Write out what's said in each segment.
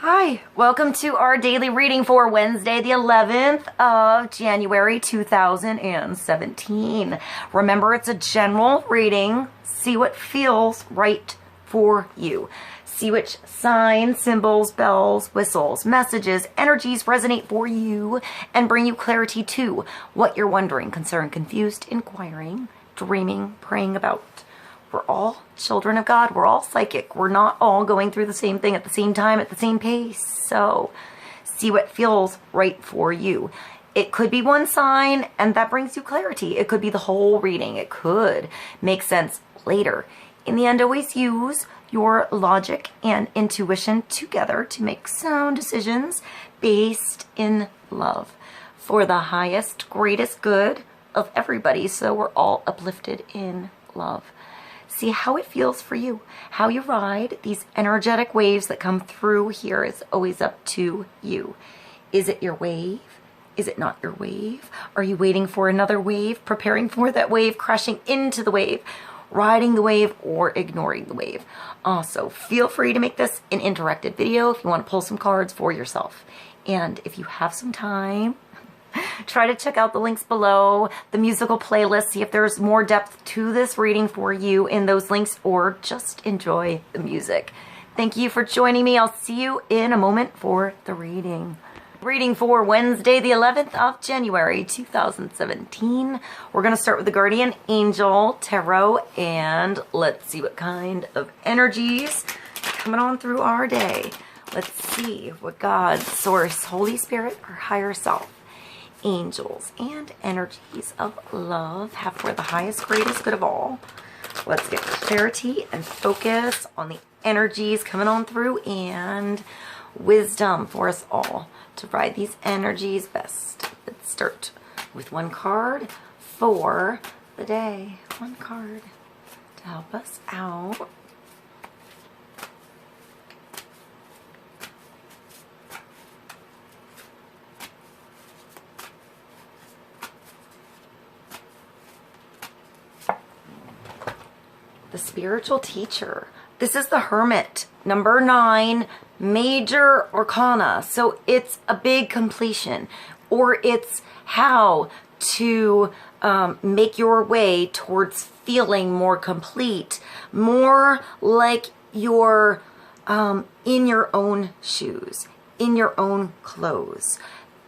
Hi, welcome to our daily reading for Wednesday, the 11th of January, 2017. Remember, it's a general reading. See what feels right for you. See which signs, symbols, bells, whistles, messages, energies resonate for you and bring you clarity to what you're wondering, concerned, confused, inquiring, dreaming, praying about. We're all children of God. We're all psychic. We're not all going through the same thing at the same time, at the same pace. So see what feels right for you. It could be one sign and that brings you clarity. It could be the whole reading. It could make sense later. In the end, always use your logic and intuition together to make sound decisions based in love for the highest, greatest good of everybody. So we're all uplifted in love. See how it feels for you. How you ride these energetic waves that come through here is always up to you. Is it your wave? Is it not your wave? Are you waiting for another wave, preparing for that wave, crashing into the wave, riding the wave, or ignoring the wave? Also, feel free to make this an interactive video if you want to pull some cards for yourself. And if you have some time, try to check out the links below, the musical playlist, see if there's more depth to this reading for you in those links, or just enjoy the music. Thank you for joining me. I'll see you in a moment for the reading. Reading for Wednesday, the 11th of January, 2017. We're going to start with the Guardian Angel Tarot, and let's see what kind of energies coming on through our day. Let's see what God, Source, Holy Spirit, or Higher Self, angels, and energies of love have for the highest, greatest good of all. Let's get clarity and focus on the energies coming on through and wisdom for us all to ride these energies best. Let's start with one card for the day. One card to help us out. The spiritual teacher. This is the Hermit, number 9, major arcana. So it's a big completion, or it's how to make your way towards feeling more complete, more like you're in your own shoes, in your own clothes,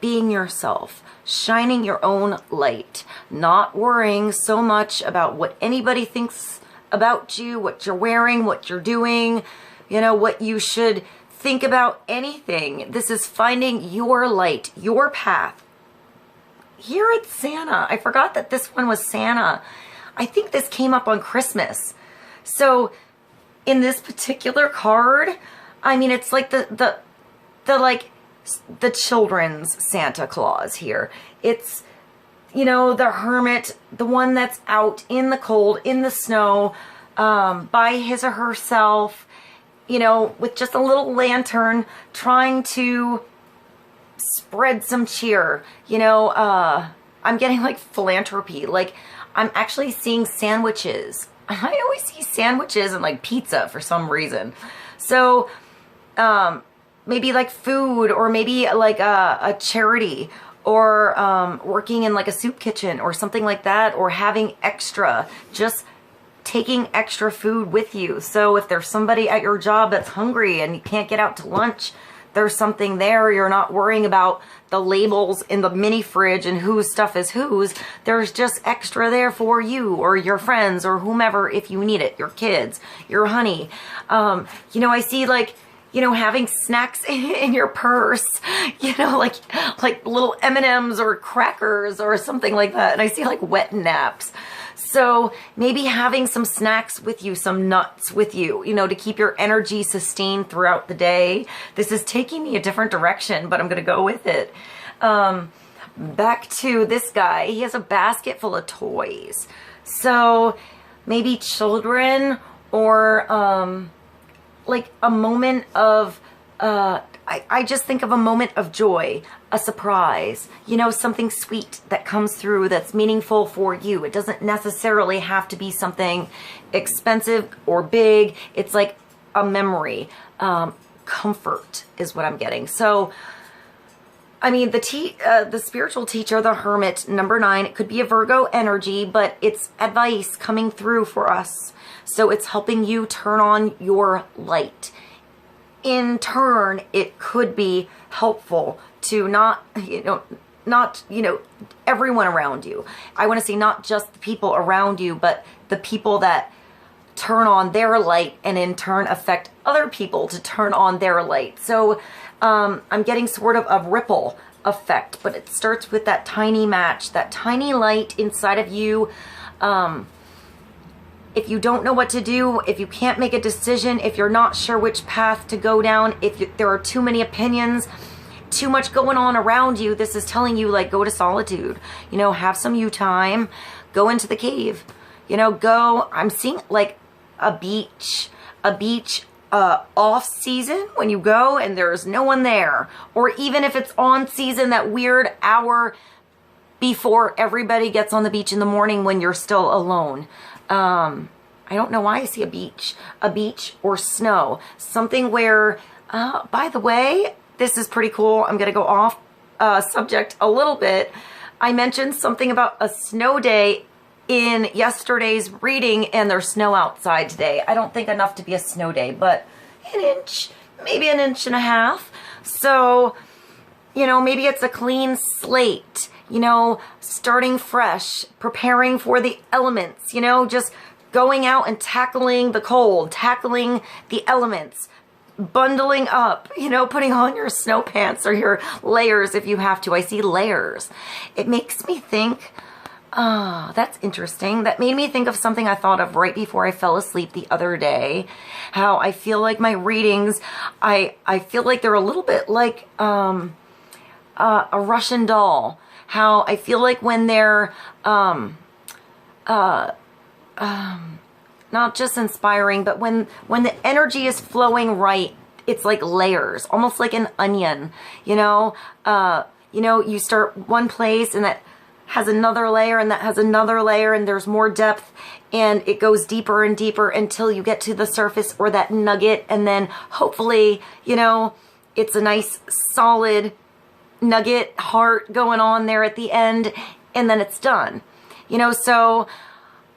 being yourself, shining your own light, not worrying so much about what anybody thinks about you, what you're wearing, what you're doing, you know, what you should think about anything. This is finding your light, your path. Here it's Santa. I forgot that this one was Santa. I think this came up on Christmas. So in this particular card, I mean, it's like the children's Santa Claus here. It's, you know, the hermit, the one that's out in the cold, in the snow, by his or herself, you know, with just a little lantern, trying to spread some cheer. You know, I'm getting like philanthropy. Like, I'm actually seeing sandwiches. I always see sandwiches and like pizza for some reason. So, maybe like food, or maybe like a charity, or working in like a soup kitchen or something like that, or having extra, just taking extra food with you. So if there's somebody at your job that's hungry and you can't get out to lunch, there's something there. You're not worrying about the labels in the mini fridge and whose stuff is whose. There's just extra there for you or your friends or whomever if you need it, your kids, your honey. You know, I see like, you know, having snacks in your purse, you know, like little M&Ms or crackers or something like that. And I see like wet naps. So maybe having some snacks with you, some nuts with you, you know, to keep your energy sustained throughout the day. This is taking me a different direction, but I'm going to go with it. Back to this guy. He has a basket full of toys. So maybe children, or like a moment of, I just think of a moment of joy, a surprise, you know, something sweet that comes through that's meaningful for you. It doesn't necessarily have to be something expensive or big. It's like a memory. comfort is what I'm getting. So, I mean, the spiritual teacher, the Hermit, number 9, it could be a Virgo energy, but it's advice coming through for us. So it's helping you turn on your light. In turn, it could be helpful to not everyone around you. I want to say not just the people around you, but the people that turn on their light and in turn affect other people to turn on their light. So I'm getting sort of a ripple effect, but it starts with that tiny match, that tiny light inside of you. If you don't know what to do, if you can't make a decision, if you're not sure which path to go down, there are too many opinions, too much going on around you, this is telling you, like, go to solitude, have some you time, go into the cave, I'm seeing like a beach off season when you go and there's no one there, or even if it's on season, that weird hour before everybody gets on the beach in the morning when you're still alone. I don't know why I see a beach or snow, something where, by the way, this is pretty cool. I'm going to go off subject a little bit. I mentioned something about a snow day in yesterday's reading, and there's snow outside today. I don't think enough to be a snow day, but an inch, maybe an inch and a half. So, maybe it's a clean slate, starting fresh, preparing for the elements, just going out and tackling the cold, tackling the elements, bundling up, putting on your snow pants or your layers if you have to. I see layers. It makes me think, that's interesting. That made me think of something I thought of right before I fell asleep the other day. How I feel like my readings, I feel like they're a little bit like a Russian doll. How I feel like when they're not just inspiring, but when the energy is flowing right, it's like layers, almost like an onion. You start one place and that has another layer and that has another layer, and there's more depth, and it goes deeper and deeper until you get to the surface or that nugget, and then hopefully, it's a nice solid nugget heart going on there at the end, and then it's done. So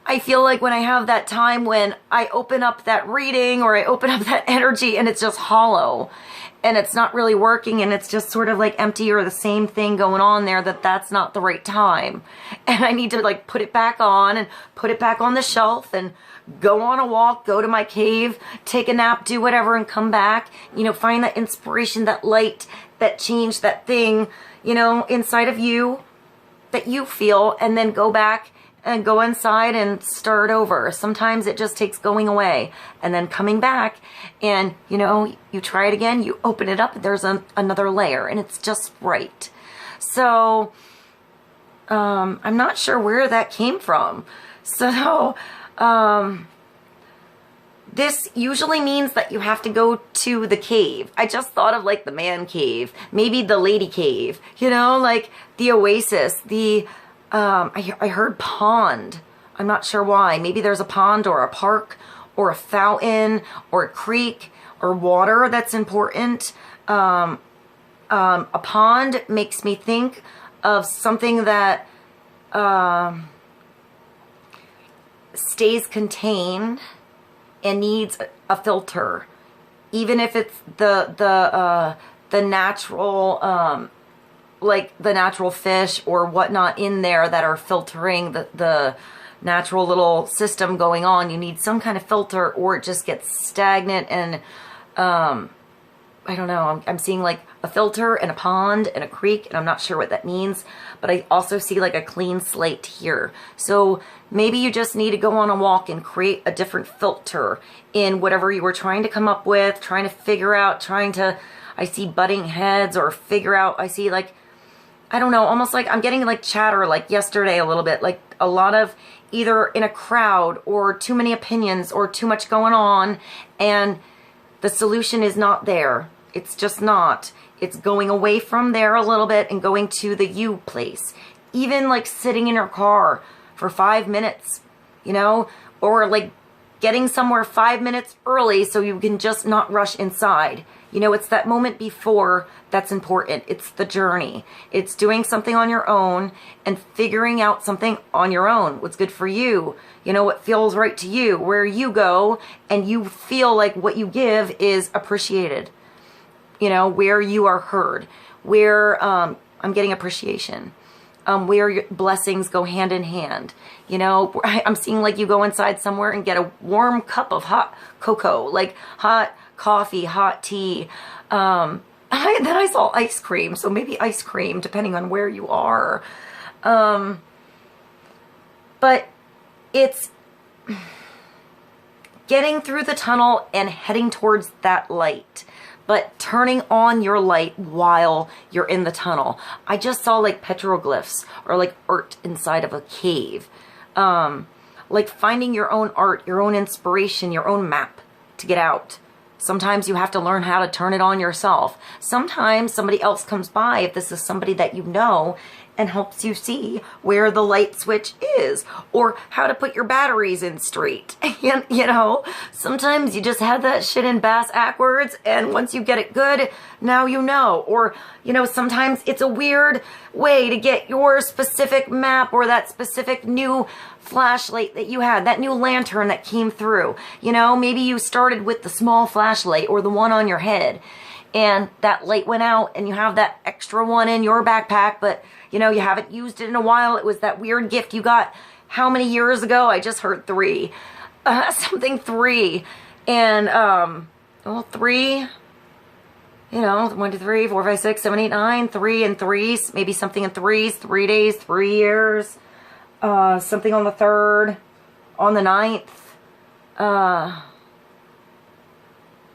I feel like when I have that time when I open up that reading or I open up that energy and it's just hollow and it's not really working and it's just sort of like empty or the same thing going on there, that's not the right time. And I need to like put it back on and put it back on the shelf and go on a walk, go to my cave, take a nap, do whatever, and come back, find that inspiration, that light, that change, that thing, inside of you that you feel, and then go back and go inside and start over. Sometimes it just takes going away and then coming back, and you try it again, you open it up, there's another layer, and it's just right. So I'm not sure where that came from. So this usually means that you have to go to the cave. I just thought of like the man cave, maybe the lady cave, like the oasis, the I heard pond. I'm not sure why. Maybe there's a pond or a park or a fountain or a creek or water that's important. A pond makes me think of something that stays contained and needs a filter, even if it's the natural like the natural fish or whatnot in there that are filtering the natural little system going on. You need some kind of filter or it just gets stagnant. And I don't know, I'm seeing like a filter and a pond and a creek, and I'm not sure what that means, but I also see like a clean slate here. So maybe you just need to go on a walk and create a different filter in whatever you were trying to come up with, trying to figure out, I see butting heads or figure out, I see like, I don't know, almost like I'm getting like chatter like yesterday a little bit, like a lot of either in a crowd or too many opinions or too much going on, and the solution is not there. It's just not. It's going away from there a little bit and going to the you place. Even like sitting in your car for 5 minutes, or like getting somewhere 5 minutes early so you can just not rush inside. You know, it's that moment before that's important. It's the journey. It's doing something on your own and figuring out something on your own. What's good for you. You know, what feels right to you. Where you go and you feel like what you give is appreciated. You know, where you are heard. Where I'm getting appreciation. Where your blessings go hand in hand. You know, I'm seeing like you go inside somewhere and get a warm cup of hot cocoa, like hot coffee, hot tea. Then I saw ice cream, so maybe ice cream, depending on where you are. But it's getting through the tunnel and heading towards that light. But turning on your light while you're in the tunnel. I just saw like petroglyphs or like art inside of a cave. Like finding your own art, your own inspiration, your own map to get out. Sometimes you have to learn how to turn it on yourself. Sometimes somebody else comes by, if this is somebody that you know, and helps you see where the light switch is or how to put your batteries in straight. You know, sometimes you just have that shit in bass backwards, and once you get it good, now you know. Or, you know, sometimes it's a weird way to get your specific map or that specific new flashlight that you had, that new lantern that came through. You know, maybe you started with the small flashlight or the one on your head, and that light went out and you have that extra one in your backpack, but you know, you haven't used it in a while. It was that weird gift you got how many years ago? I just heard 3. Something 3. And, well, 3, you know, 1, 2, 3, 4, 5, 6, 7, 8, 9, 3 and 3s, maybe something in 3s, 3 days, 3 years, something on the 3rd, on the 9th,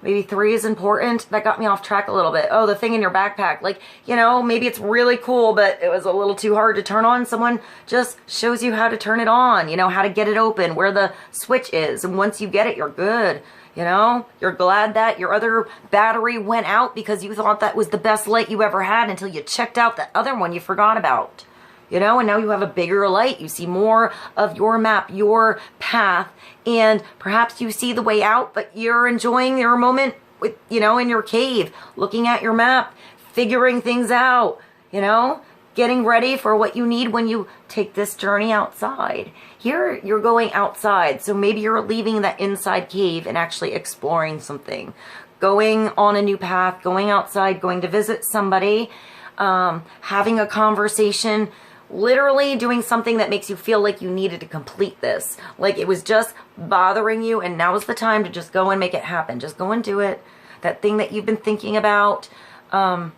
maybe 3 is important. That got me off track a little bit. Oh, the thing in your backpack. Like, you know, maybe it's really cool, but it was a little too hard to turn on. Someone just shows you how to turn it on, you know, how to get it open, where the switch is. And once you get it, you're good. You know, you're glad that your other battery went out because you thought that was the best light you ever had until you checked out that other one you forgot about. You know, and now you have a bigger light. You see more of your map, your path, and perhaps you see the way out, but you're enjoying your moment with, you know, in your cave, looking at your map, figuring things out, you know, getting ready for what you need when you take this journey outside. Here, you're going outside, so maybe you're leaving that inside cave and actually exploring something, going on a new path, going outside, going to visit somebody, having a conversation, literally doing something that makes you feel like you needed to complete this. Like it was just bothering you, and now is the time to just go and make it happen. Just go and do it. That thing that you've been thinking about. I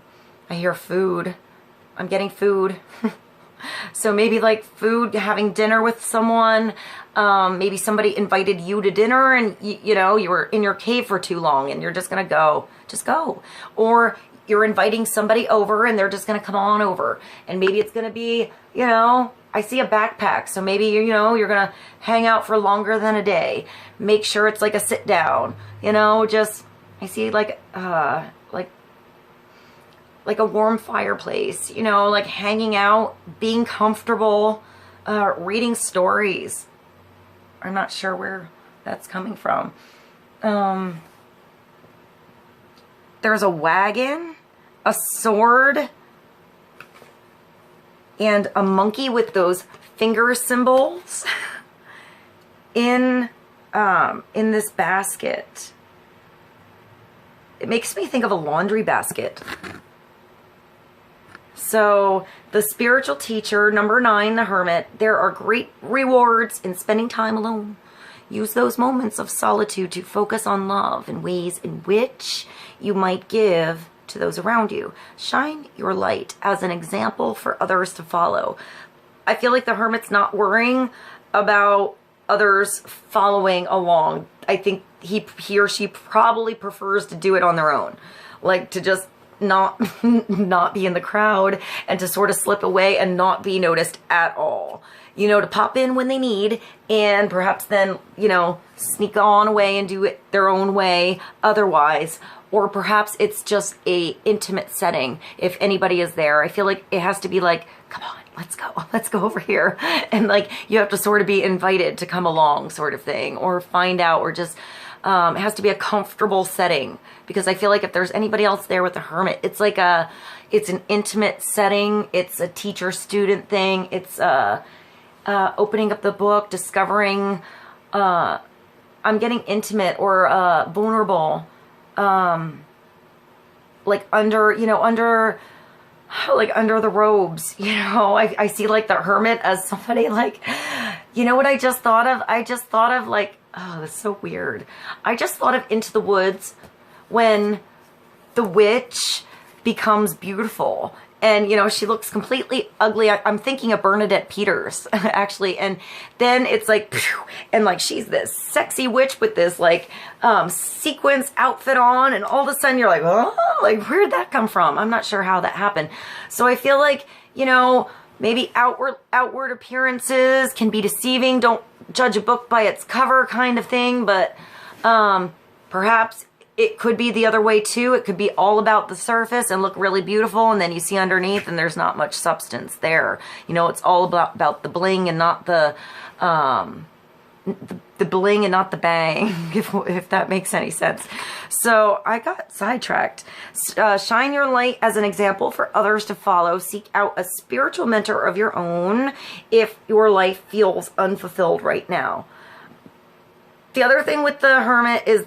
hear food. I'm getting food. So maybe like food, having dinner with someone. Maybe somebody invited you to dinner and you know, you were in your cave for too long and you're just going to go. Just go. Or you're inviting somebody over and they're just going to come on over. And maybe it's going to be, you know, I see a backpack. So maybe, you know, you're going to hang out for longer than a day. Make sure it's like a sit down, you know, just, I see like a warm fireplace, you know, like hanging out, being comfortable, reading stories. I'm not sure where that's coming from. There's a wagon, a sword, and a monkey with those finger symbols in this basket. It makes me think of a laundry basket. So the spiritual teacher, number 9, the Hermit, there are great rewards in spending time alone. Use those moments of solitude to focus on love in ways in which you might give to those around you. Shine your light as an example for others to follow. I feel like the Hermit's not worrying about others following along. I think he or she probably prefers to do it on their own. Like to just not be in the crowd and to sort of slip away and not be noticed at all. You know, to pop in when they need and perhaps then, you know, sneak on away and do it their own way otherwise. Or perhaps it's just a intimate setting if anybody is there. I feel like it has to be like, come on, let's go over here. And like you have to sort of be invited to come along sort of thing, or find out, or just It has to be a comfortable setting, because I feel like if there's anybody else there with the Hermit, it's like it's an intimate setting. It's a teacher-student thing. It's opening up the book, discovering, I'm getting intimate or vulnerable, like under the robes, I see like the Hermit as somebody like, what I just thought of? I just thought of like, oh, that's so weird. I just thought of Into the Woods when the witch becomes beautiful. And, she looks completely ugly. I'm thinking of Bernadette Peters, actually. And then it's like, phew, and like she's this sexy witch with this like sequins outfit on. And all of a sudden you're like, oh, like where'd that come from? I'm not sure how that happened. So I feel like, maybe outward appearances can be deceiving. Don't judge a book by its cover kind of thing. But perhaps it could be the other way too. It could be all about the surface and look really beautiful, and then you see underneath and there's not much substance there. It's all about the bling and not the bling and not the bang, if that makes any sense. So I got sidetracked. Shine your light as an example for others to follow. Seek out a spiritual mentor of your own if your life feels unfulfilled right now. The other thing with the Hermit is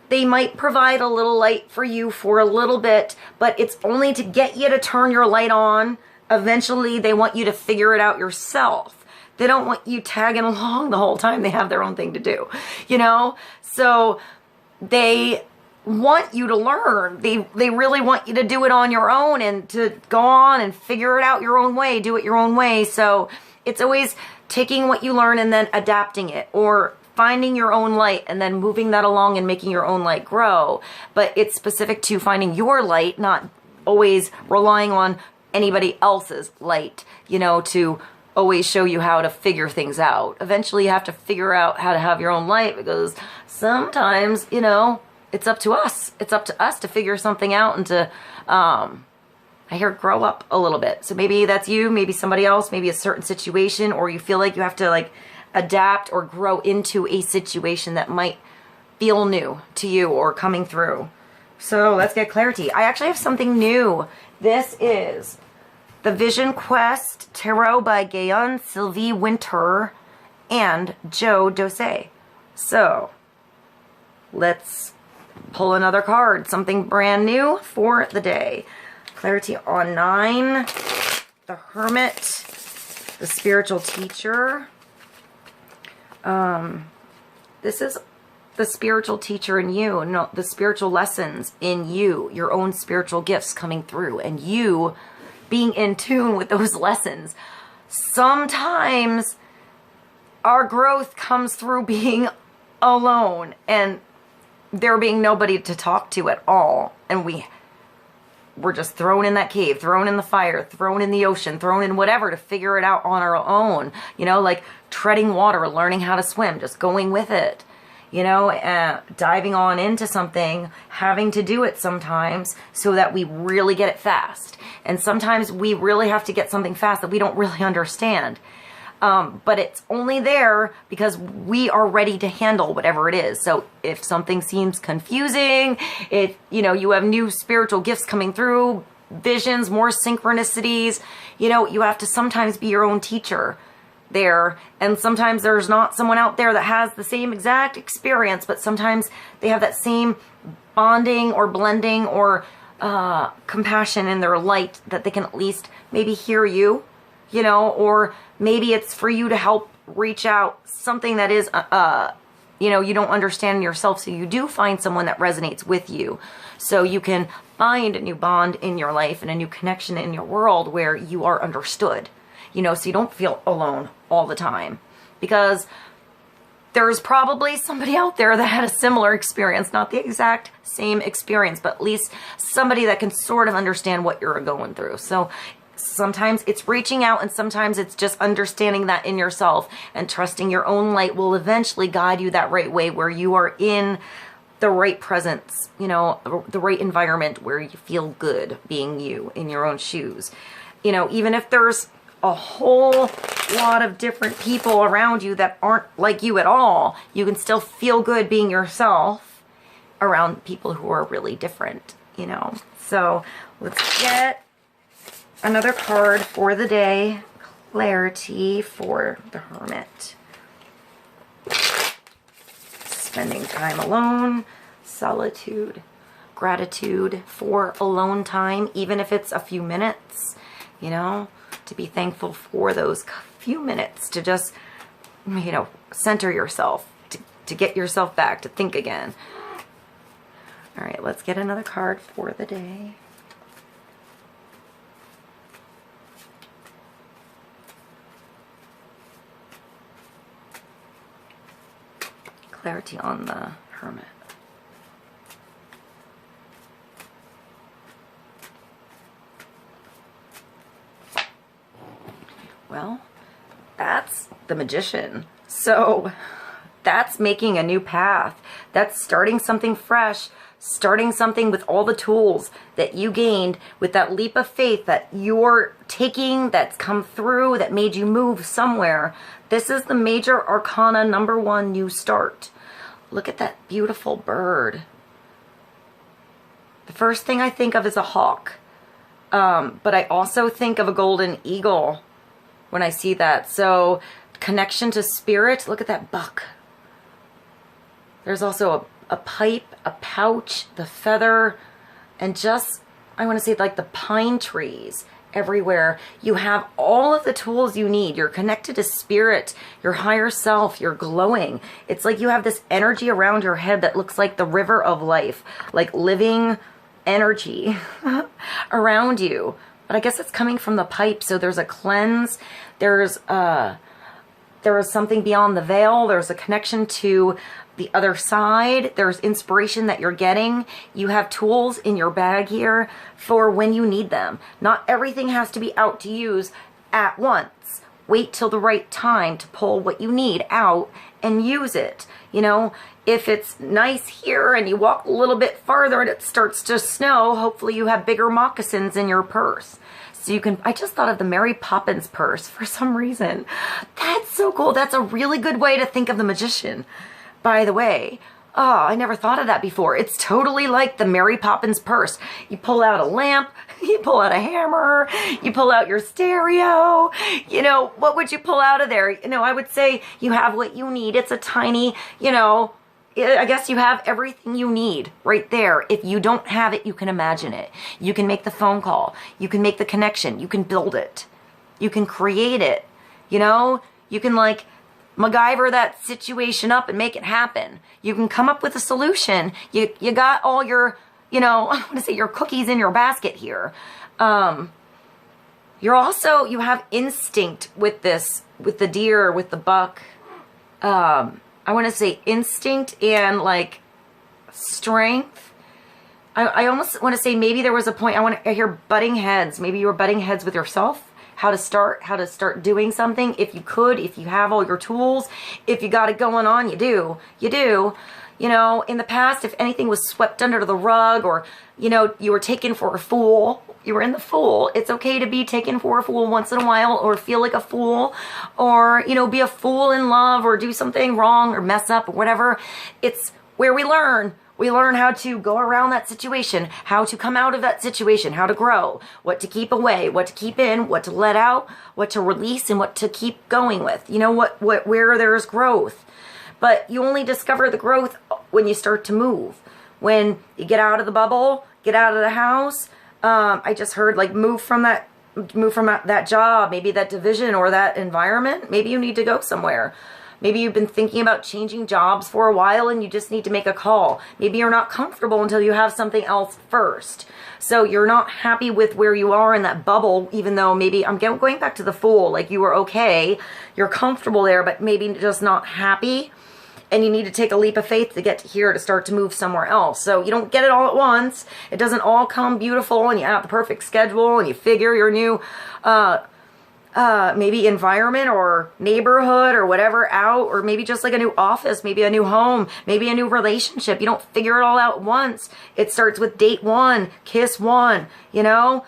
they might provide a little light for you for a little bit, but it's only to get you to turn your light on. Eventually, they want you to figure it out yourself. They don't want you tagging along the whole time. They have their own thing to do, So they want you to learn. They really want you to do it on your own and to go on and figure it out your own way, do it your own way. So it's always taking what you learn and then adapting it, or finding your own light and then moving that along and making your own light grow. But it's specific to finding your light, not always relying on anybody else's light, to always show you how to figure things out. Eventually you have to figure out how to have your own light, because sometimes, it's up to us. It's up to us to figure something out and to, grow up a little bit. So maybe that's you, maybe somebody else, maybe a certain situation, or you feel like you have to like adapt or grow into a situation that might feel new to you or coming through. So let's get clarity. I actually have something new. This is the Vision Quest Tarot by Gayon Sylvie Winter and Joe Dose. So let's pull another card, something brand new for the day. Clarity on 9, the Hermit, the spiritual teacher. This is the spiritual teacher in you, no, the spiritual lessons in you, your own spiritual gifts coming through, and you being in tune with those lessons. Sometimes our growth comes through being alone and there being nobody to talk to at all. And we're just thrown in that cave, thrown in the fire, thrown in the ocean, thrown in whatever to figure it out on our own. Like treading water, learning how to swim, just going with it. Diving on into something, having to do it sometimes so that we really get it fast. And sometimes we really have to get something fast that we don't really understand. But it's only there because we are ready to handle whatever it is. So if something seems confusing, if, you have new spiritual gifts coming through, visions, more synchronicities, you have to sometimes be your own teacher there. And sometimes there's not someone out there that has the same exact experience, but sometimes they have that same bonding or blending or compassion in their light that they can at least maybe hear you, or maybe it's for you to help reach out something that is, you don't understand yourself. So you do find someone that resonates with you. So you can find a new bond in your life and a new connection in your world where you are understood, so you don't feel alone all the time, because there's probably somebody out there that had a similar experience, not the exact same experience, but at least somebody that can sort of understand what you're going through. So sometimes it's reaching out, and sometimes it's just understanding that in yourself and trusting your own light will eventually guide you that right way, where you are in the right presence, the right environment where you feel good being you in your own shoes. Even if there's a whole lot of different people around you that aren't like you at all. You can still feel good being yourself around people who are really different, you know. So let's get another card for the day. Clarity for the Hermit. Spending time alone, solitude, gratitude for alone time, even if it's a few minutes, you know, to be thankful for those few minutes to just, you know, center yourself, to get yourself back, to think again. All right, let's get another card for the day. Clarity on the Hermit. Well, that's the Magician. So that's making a new path. That's starting something fresh, starting something with all the tools that you gained, with that leap of faith that you're taking, that's come through, that made you move somewhere. This is the major arcana number 1, new start. Look at that beautiful bird. The first thing I think of is a hawk. But I also think of a golden eagle when I see that. So connection to spirit. Look at that buck. There's also a pipe, a pouch, the feather, and just, I want to say like the pine trees everywhere. You have all of the tools you need. You're connected to spirit, your higher self, you're glowing. It's like you have this energy around your head that looks like the river of life, like living energy around you. But I guess it's coming from the pipe. So there's a cleanse. There is something beyond the veil. There's a connection to the other side. There's inspiration that you're getting. You have tools in your bag here for when you need them. Not everything has to be out to use at once. Wait till the right time to pull what you need out and use it. You know, if it's nice here and you walk a little bit farther and it starts to snow, hopefully you have bigger moccasins in your purse. So you can, I just thought of the Mary Poppins purse for some reason. That's so cool. That's a really good way to think of the Magician. By the way, oh, I never thought of that before. It's totally like the Mary Poppins purse. You pull out a lamp, you pull out a hammer, you pull out your stereo. You know, what would you pull out of there? You know, I would say you have what you need. It's a tiny, you know, I guess you have everything you need right there. If you don't have it, you can imagine it. You can make the phone call. You can make the connection. You can build it. You can create it. You know, you can like MacGyver that situation up and make it happen. You can come up with a solution. You got all your, you know, I want to say your cookies in your basket here. You're also, you have instinct with this, with the deer, with the buck. I want to say instinct and like strength. I almost want to say maybe there was a point, I hear butting heads. Maybe you were butting heads with yourself. How to start doing something. If you could, if you have all your tools, if you got it going on, you do. You know, in the past, if anything was swept under the rug or, you know, you were taken for a fool, you were in the fool. It's okay to be taken for a fool once in a while or feel like a fool or, you know, be a fool in love or do something wrong or mess up or whatever. It's where we learn. We learn how to go around that situation, how to come out of that situation, how to grow, what to keep away, what to keep in, what to let out, what to release, and what to keep going with. You know, where there's growth. But you only discover the growth when you start to move. When you get out of the bubble, get out of the house. I just heard like move from that job, maybe that division or that environment. Maybe you need to go somewhere. Maybe you've been thinking about changing jobs for a while and you just need to make a call. Maybe you're not comfortable until you have something else first. So you're not happy with where you are in that bubble, even though maybe, I'm going back to the Fool, like you were okay, you're comfortable there, but maybe just not happy. And you need to take a leap of faith to get to here to start to move somewhere else. So you don't get it all at once. It doesn't all come beautiful and you have the perfect schedule and you figure your new maybe environment or neighborhood or whatever out, or maybe just like a new office, maybe a new home, maybe a new relationship. You don't figure it all out once. It starts with date 1, kiss 1, you know,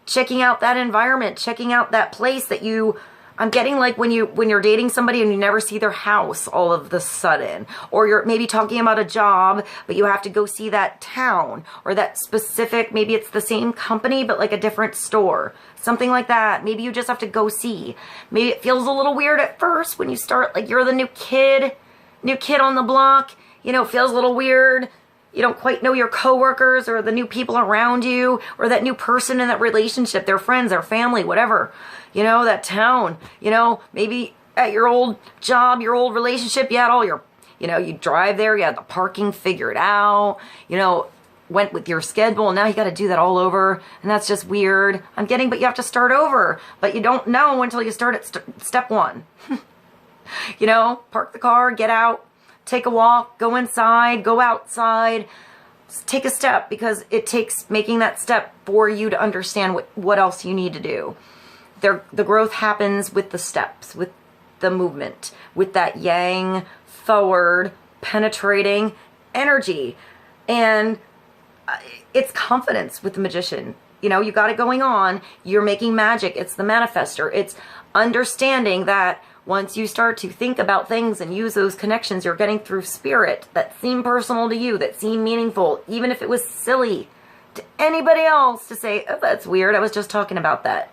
checking out that environment, checking out that place that I'm getting like when you're dating somebody and you never see their house all of the sudden, or you're maybe talking about a job, but you have to go see that town or that specific, maybe it's the same company, but like a different store, something like that. Maybe you just have to go see. Maybe it feels a little weird at first when you start, like you're the new kid on the block, you know, it feels a little weird. You don't quite know your coworkers or the new people around you or that new person in that relationship, their friends, their family, whatever. You know, that town, you know, maybe at your old job, your old relationship, you had all your, you know, you drive there, you had the parking figured out, you know, went with your schedule, and now you got to do that all over, and that's just weird. But you have to start over, but you don't know until you start at step one. You know, park the car, get out, take a walk, go inside, go outside, take a step, because it takes making that step for you to understand what else you need to do. The growth happens with the steps, with the movement, with that yang, forward, penetrating energy. And it's confidence with the magician. You know, you got it going on. You're making magic. It's the manifester. It's understanding that once you start to think about things and use those connections you're getting through spirit that seem personal to you, that seem meaningful, even if it was silly to anybody else to say, oh, that's weird, I was just talking about that.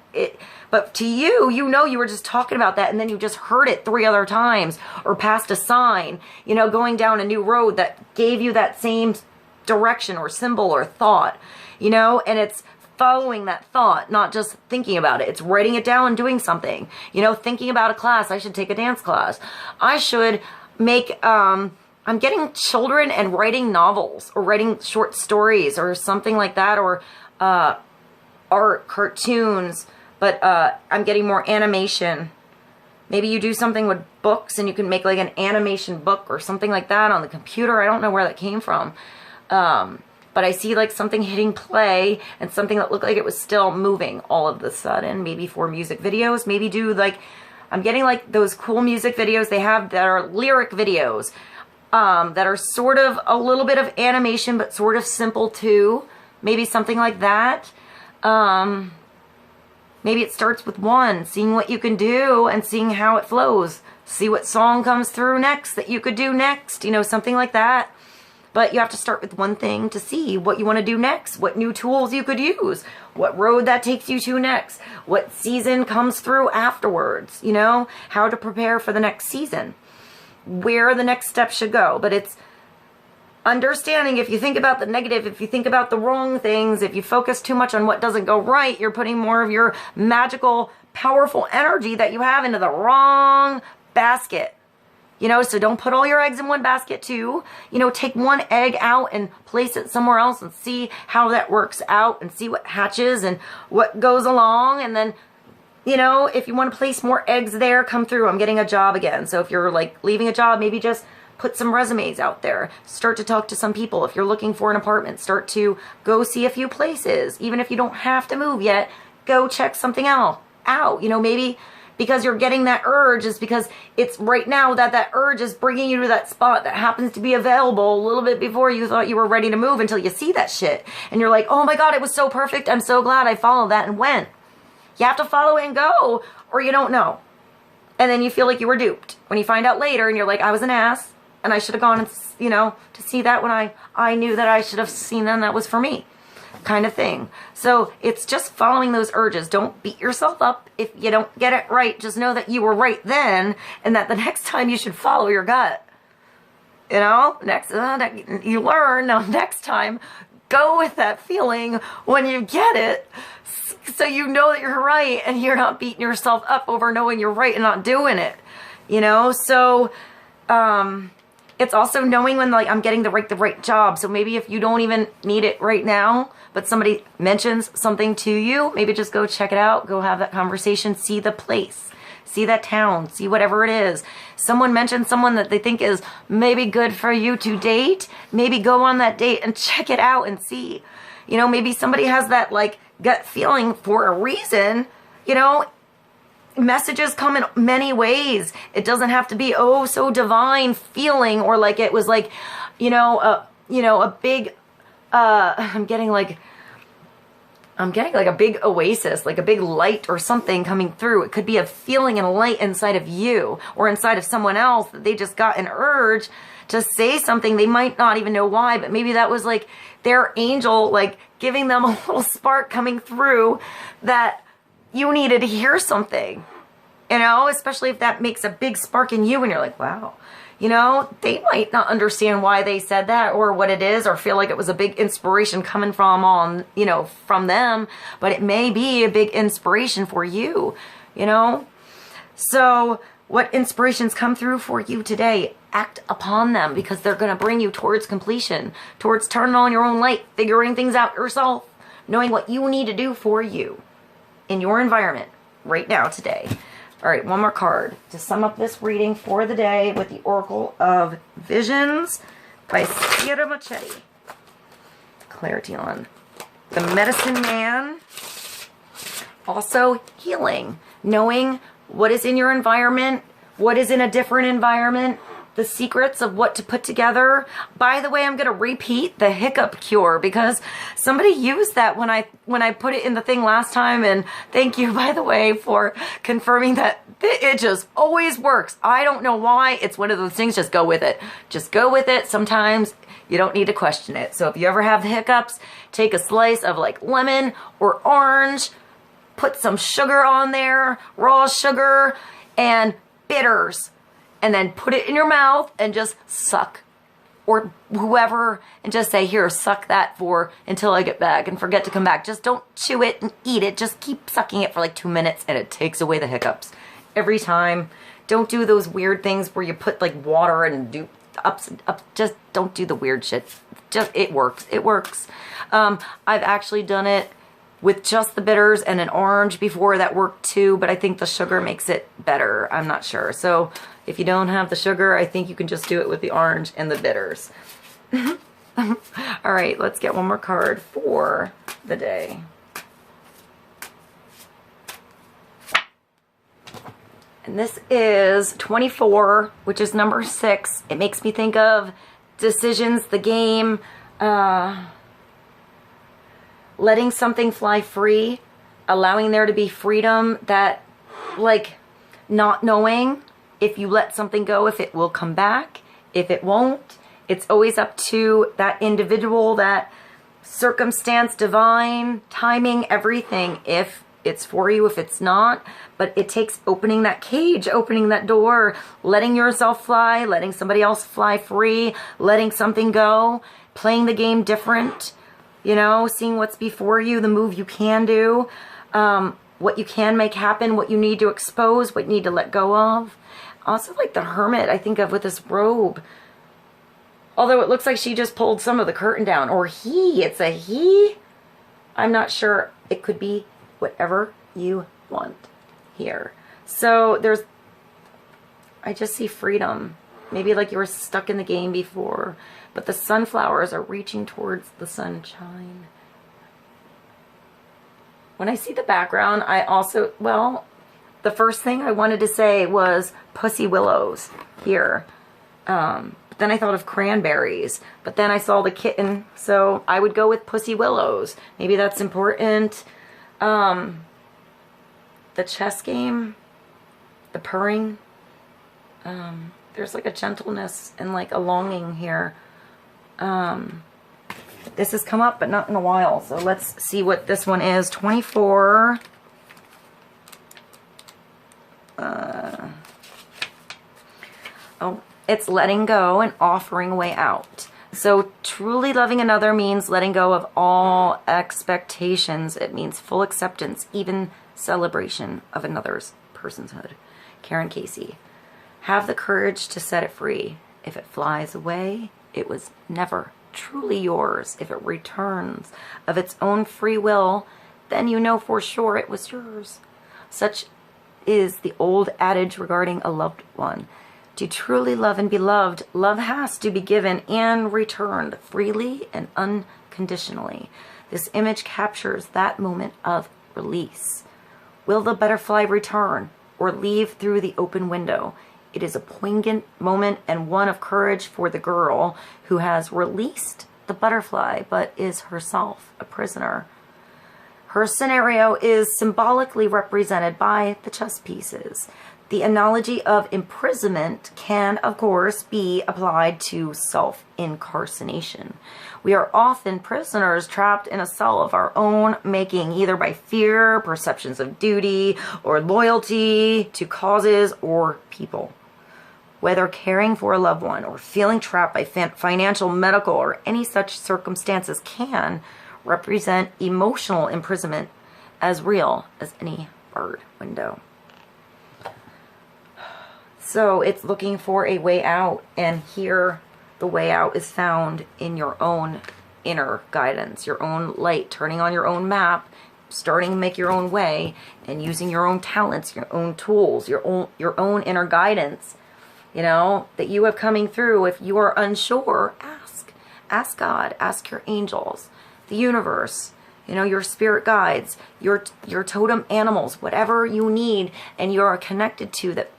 But to you, you know you were just talking about that, and then you just heard it 3 other times, or passed a sign, you know, going down a new road that gave you that same direction or symbol or thought, you know, and it's following that thought, not just thinking about it. It's writing it down and doing something, you know, thinking about a class. I should take a dance class. I should make, I'm getting children and writing novels or writing short stories or something like that, or art, cartoons, but I'm getting more animation. Maybe you do something with books and you can make like an animation book or something like that on the computer. I don't know where that came from. But I see like something hitting play and something that looked like it was still moving all of a sudden. Maybe for music videos, maybe do like, I'm getting like those cool music videos they have that are lyric videos, that are sort of a little bit of animation, but sort of simple too. Maybe something like that. Maybe it starts with one, seeing what you can do and seeing how it flows. See what song comes through next that you could do next, you know, something like that. But you have to start with one thing to see what you want to do next, what new tools you could use, what road that takes you to next, what season comes through afterwards, you know, how to prepare for the next season, where the next step should go. But it's understanding, if you think about the negative, if you think about the wrong things, if you focus too much on what doesn't go right, you're putting more of your magical, powerful energy that you have into the wrong basket. You know, so don't put all your eggs in one basket too. You know, take one egg out and place it somewhere else and see how that works out and see what hatches and what goes along. And then, you know, if you want to place more eggs there, come through. I'm getting a job again. So if you're like leaving a job, maybe just put some resumes out there. Start to talk to some people. If you're looking for an apartment, start to go see a few places. Even if you don't have to move yet, go check something out. You know, maybe because you're getting that urge is because it's right now that urge is bringing you to that spot that happens to be available a little bit before you thought you were ready to move, until you see that shit. And you're like, oh my God, it was so perfect. I'm so glad I followed that and went. You have to follow it and go, or you don't know. And then you feel like you were duped when you find out later and you're like, I was an ass and I should have gone and, you know, to see that when I knew that I should have seen that and that was for me, kind of thing. So it's just following those urges. Don't beat yourself up if you don't get it right. Just know that you were right then, and that the next time you should follow your gut. You know, you learn. Now next time, go with that feeling when you get it, so you know that you're right and you're not beating yourself up over knowing you're right and not doing it. You know, so it's also knowing when, like, I'm getting the right job. So maybe if you don't even need it right now, but somebody mentions something to you, maybe just go check it out, go have that conversation, see the place, see that town, see whatever it is. Someone mentioned someone that they think is maybe good for you to date, maybe go on that date and check it out and see. You know, maybe somebody has that, like, gut feeling for a reason. You know, messages come in many ways. It doesn't have to be, oh, so divine feeling, or like it was like, you know, a big, I'm getting like I'm getting like a big oasis, like a big light or something coming through. It could be a feeling and a light inside of you or inside of someone else that they just got an urge to say something. They might not even know why, but maybe that was like their angel, like giving them a little spark coming through that you needed to hear something, you know, especially if that makes a big spark in you and you're like, wow. You know, they might not understand why they said that or what it is or feel like it was a big inspiration coming from from them, but it may be a big inspiration for you, you know? So what inspirations come through for you today? Act upon them because they're going to bring you towards completion, towards turning on your own light, figuring things out yourself, knowing what you need to do for you in your environment right now today. All right, one more card to sum up this reading for the day with the Oracle of Visions by Sierra Machete. Clarity on the Medicine Man. Also healing, knowing what is in your environment, what is in a different environment, the secrets of what to put together. By the way, I'm going to repeat the hiccup cure because somebody used that when I put it in the thing last time, and thank you, by the way, for confirming that it just always works. I don't know why. It's one of those things, just go with it. Just go with it. Sometimes you don't need to question it. So if you ever have the hiccups, take a slice of like lemon or orange, put some sugar on there, raw sugar and bitters, and then put it in your mouth and just suck, or whoever, and just say, here, suck that for until I get back, and forget to come back. Just don't chew it and eat it. Just keep sucking it for like 2 minutes and it takes away the hiccups every time. Don't do those weird things where you put like water and do ups and ups. Just don't do the weird shit. Just, it works. It works. I've actually done it with just the bitters and an orange before. That worked too, but I think the sugar makes it better. I'm not sure. So if you don't have the sugar, I think you can just do it with the orange and the bitters. All right, let's get one more card for the day. And this is 24, which is number 6. It makes me think of decisions, the game, letting something fly free, allowing there to be freedom, that like not knowing if you let something go, if it will come back, if it won't. It's always up to that individual, that circumstance, divine, timing, everything, if it's for you, if it's not. But it takes opening that cage, opening that door, letting yourself fly, letting somebody else fly free, letting something go, playing the game different, you know, seeing what's before you, the move you can do, what you can make happen, what you need to expose, what you need to let go of. Also, like the Hermit, I think of with this robe. Although it looks like she just pulled some of the curtain down. Or he, it's a he. I'm not sure. It could be whatever you want here. So there's, I just see freedom. Maybe like you were stuck in the game before, but the sunflowers are reaching towards the sunshine. When I see the background, I also, well, the first thing I wanted to say was pussy willows here. But then I thought of cranberries, but then I saw the kitten, so I would go with pussy willows. Maybe that's important. The chess game, the purring. There's like a gentleness and like a longing here. This has come up, but not in a while. So let's see what this one is. 24. Oh, it's letting go and offering a way out. So truly loving another means letting go of all expectations. It means full acceptance, even celebration of another's personhood. Karen Casey. Have the courage to set it free. If it flies away, it was never truly yours. If it returns of its own free will, then you know for sure it was yours. Such is the old adage regarding a loved one. To truly love and be loved, love has to be given and returned freely and unconditionally. This image captures that moment of release. Will the butterfly return or leave through the open window? It is a poignant moment and one of courage for the girl who has released the butterfly but is herself a prisoner. Her scenario is symbolically represented by the chess pieces. The analogy of imprisonment can, of course, be applied to self-incarceration. We are often prisoners trapped in a cell of our own making, either by fear, perceptions of duty, or loyalty to causes or people. Whether caring for a loved one or feeling trapped by financial, medical, or any such circumstances can represent emotional imprisonment as real as any bird window. So it's looking for a way out, and here the way out is found in your own inner guidance, your own light, turning on your own map, starting to make your own way, and using your own talents, your own tools, your own inner guidance, you know, that you have coming through. If you are unsure, ask God, ask your angels, the universe, you know, your spirit guides, your totem animals, whatever you need and you are connected to that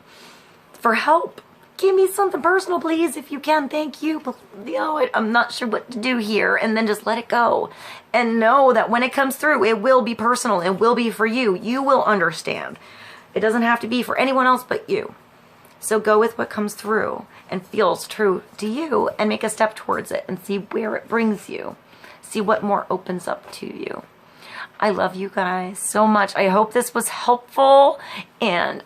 for help. Give me something personal, please, if you can. Thank you. But, you know, I'm not sure what to do here. And then just let it go. And know that when it comes through, it will be personal. It will be for you. You will understand. It doesn't have to be for anyone else but you. So go with what comes through and feels true to you and make a step towards it and see where it brings you. See what more opens up to you. I love you guys so much. I hope this was helpful, and